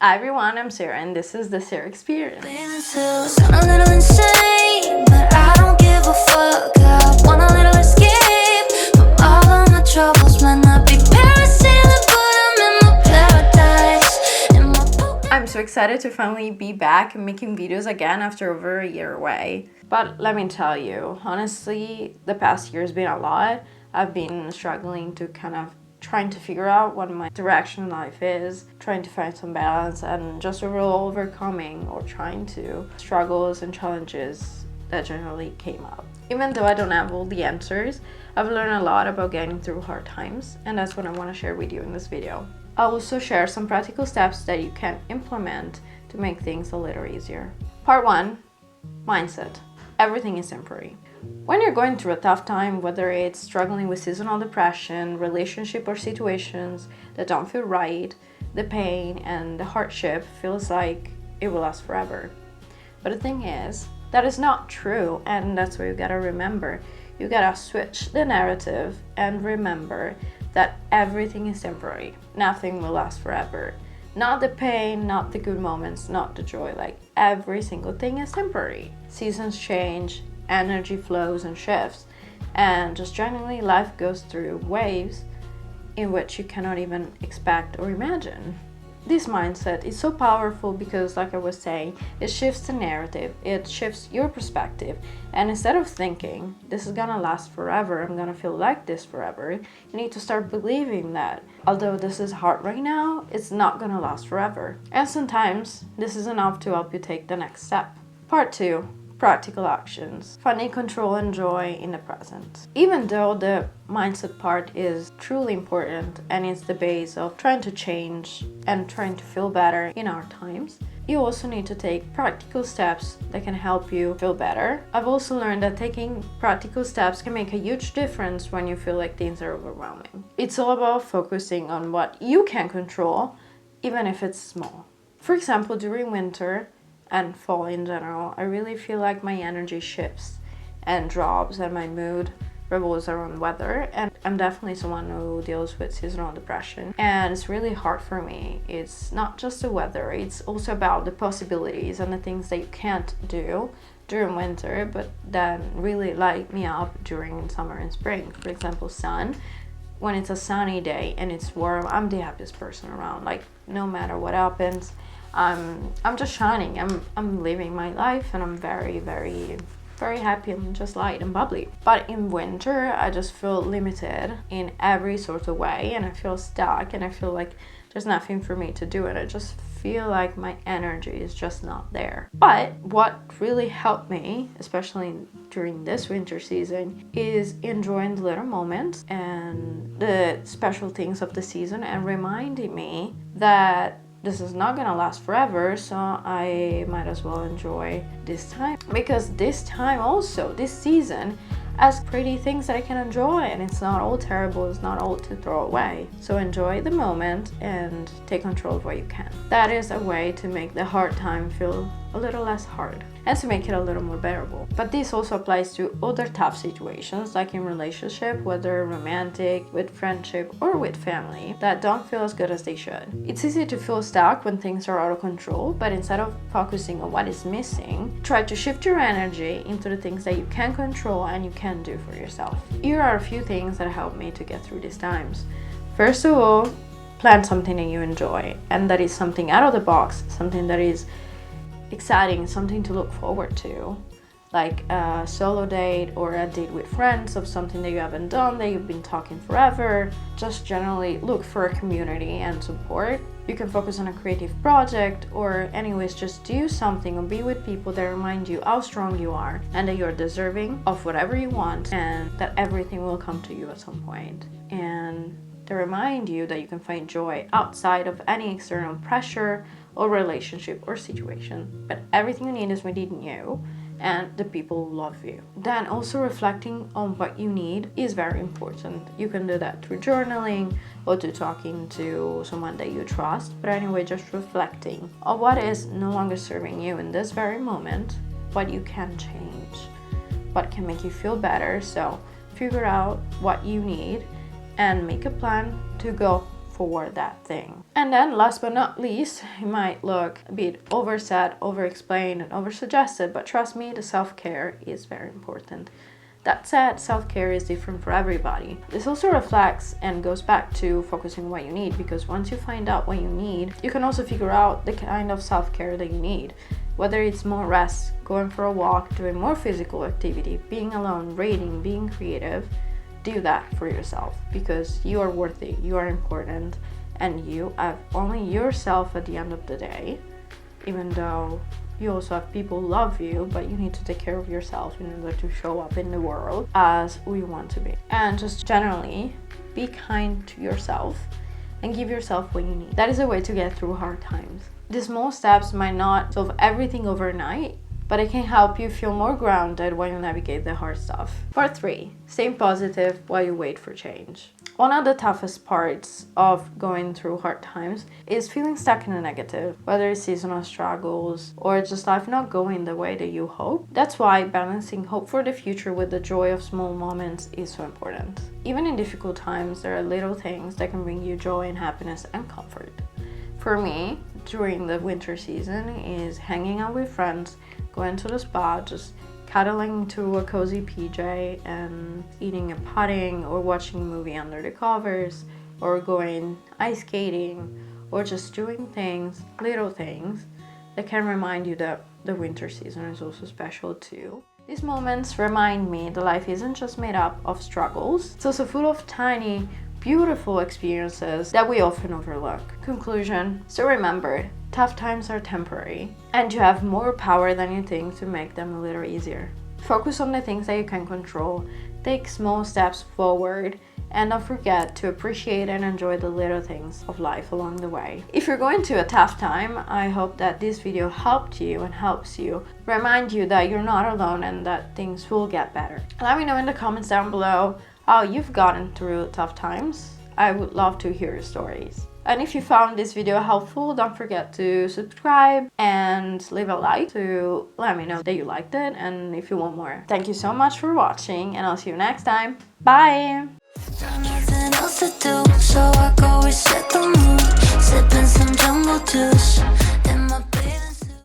Hi everyone, I'm Sarah and this is the Sarah Experience. Sound a little insane, but I don't give a fuck. I want a little escape from all of my troubles. Might not be parasailing, but I'm in my paradise. I'm so excited to finally be back and making videos again after over a year away. But let me tell you, honestly, the past year has been a lot. I've been struggling to trying to figure out what my direction in life is, trying to find some balance, and just overall overcoming or trying to struggles and challenges that generally came up. Even though I don't have all the answers, I've learned a lot about getting through hard times, and that's what I want to share with you in this video. I'll also share some practical steps that you can implement to make things a little easier. Part 1, mindset. Everything is temporary. When you're going through a tough time, whether it's struggling with seasonal depression, relationship or situations that don't feel right, the pain and the hardship feels like it will last forever. But the thing is, that is not true, and that's what you gotta remember. You gotta switch the narrative and remember that everything is temporary. Nothing will last forever. Not the pain, not the good moments, not the joy. Like, every single thing is temporary. Seasons change, energy flows and shifts, and just generally life goes through waves in which you cannot even expect or imagine. This mindset is so powerful because, like I was saying, it shifts the narrative, it shifts your perspective, and instead of thinking this is gonna last forever, I'm gonna feel like this forever, you need to start believing that although this is hard right now, it's not gonna last forever. And sometimes this is enough to help you take the next step. Part 2, practical actions. Finding control and joy in the present. Even though the mindset part is truly important and it's the base of trying to change and trying to feel better in our times, you also need to take practical steps that can help you feel better. I've also learned that taking practical steps can make a huge difference when you feel like things are overwhelming. It's all about focusing on what you can control, even if it's small. For example, during winter and fall in general, I really feel like my energy shifts and drops and my mood revolves around weather, and I'm definitely someone who deals with seasonal depression, and it's really hard for me. It's not just the weather, it's also about the possibilities and the things that you can't do during winter but then really light me up during summer and spring. For example, sun. When it's a sunny day and it's warm, I'm the happiest person around. Like, no matter what happens, I'm just shining. I'm living my life, and I'm very, very, very happy and just light and bubbly. But in winter, I just feel limited in every sort of way, and I feel stuck, and I feel like there's nothing for me to do, and I just feel like my energy is just not there. But what really helped me, especially during this winter season, is enjoying the little moments and the special things of the season, and reminding me that this is not gonna last forever, so I might as well enjoy this time. Because this time also, this season, has pretty things that I can enjoy, and it's not all terrible, it's not all to throw away. So enjoy the moment and take control of what you can. That is a way to make the hard time feel a little less hard and to make it a little more bearable. But this also applies to other tough situations, like in relationship, whether romantic, with friendship, or with family, that don't feel as good as they should. It's easy to feel stuck when things are out of control, but instead of focusing on what is missing, try to shift your energy into the things that you can control and you can do for yourself. Here are a few things that help me to get through these times. First of all, plan something that you enjoy, and that is something out of the box, something that is exciting, something to look forward to, like a solo date or a date with friends of something that you haven't done, that you've been talking forever. Just generally look for a community and support. You can focus on a creative project, or anyways just do something or be with people that remind you how strong you are and that you're deserving of whatever you want, and that everything will come to you at some point. And to remind you that you can find joy outside of any external pressure or relationship or situation, but everything you need is within you and the people who love you. Then also reflecting on what you need is very important. You can do that through journaling or to talking to someone that you trust, but anyway, just reflecting on what is no longer serving you in this very moment, what you can change, what can make you feel better. So figure out what you need and make a plan to go for that thing. And then last but not least, it might look a bit oversaid, over-explained, and over-suggested, but trust me, the self-care is very important. That said, self-care is different for everybody. This also reflects and goes back to focusing on what you need, because once you find out what you need, you can also figure out the kind of self-care that you need. Whether it's more rest, going for a walk, doing more physical activity, being alone, reading, being creative, do that for yourself, because you are worthy, you are important, and you have only yourself at the end of the day, even though you also have people who love you, but you need to take care of yourself in order to show up in the world as we want to be. And just generally, be kind to yourself and give yourself what you need. That is a way to get through hard times. The small steps might not solve everything overnight, but it can help you feel more grounded while you navigate the hard stuff. Part 3, staying positive while you wait for change. One of the toughest parts of going through hard times is feeling stuck in the negative, whether it's seasonal struggles or just life not going the way that you hope. That's why balancing hope for the future with the joy of small moments is so important. Even in difficult times, there are little things that can bring you joy and happiness and comfort. For me, during the winter season, is hanging out with friends, going to the spa, just cuddling to a cozy PJ and eating a pudding or watching a movie under the covers, or going ice skating, or just doing things, little things that can remind you that the winter season is also special too. These moments remind me that life isn't just made up of struggles, it's also full of tiny, beautiful experiences that we often overlook. Conclusion, so remember, tough times are temporary, and you have more power than you think to make them a little easier. Focus on the things that you can control, take small steps forward, and don't forget to appreciate and enjoy the little things of life along the way. If you're going through a tough time, I hope that this video helped you and helps you remind you that you're not alone and that things will get better. Let me know in the comments down below how you've gotten through tough times. I would love to hear your stories. And if you found this video helpful, don't forget to subscribe and leave a like to let me know that you liked it and if you want more. Thank you so much for watching, and I'll see you next time. Bye! Got nothing else to do, so I go reset the mood, sipping some jungle juice.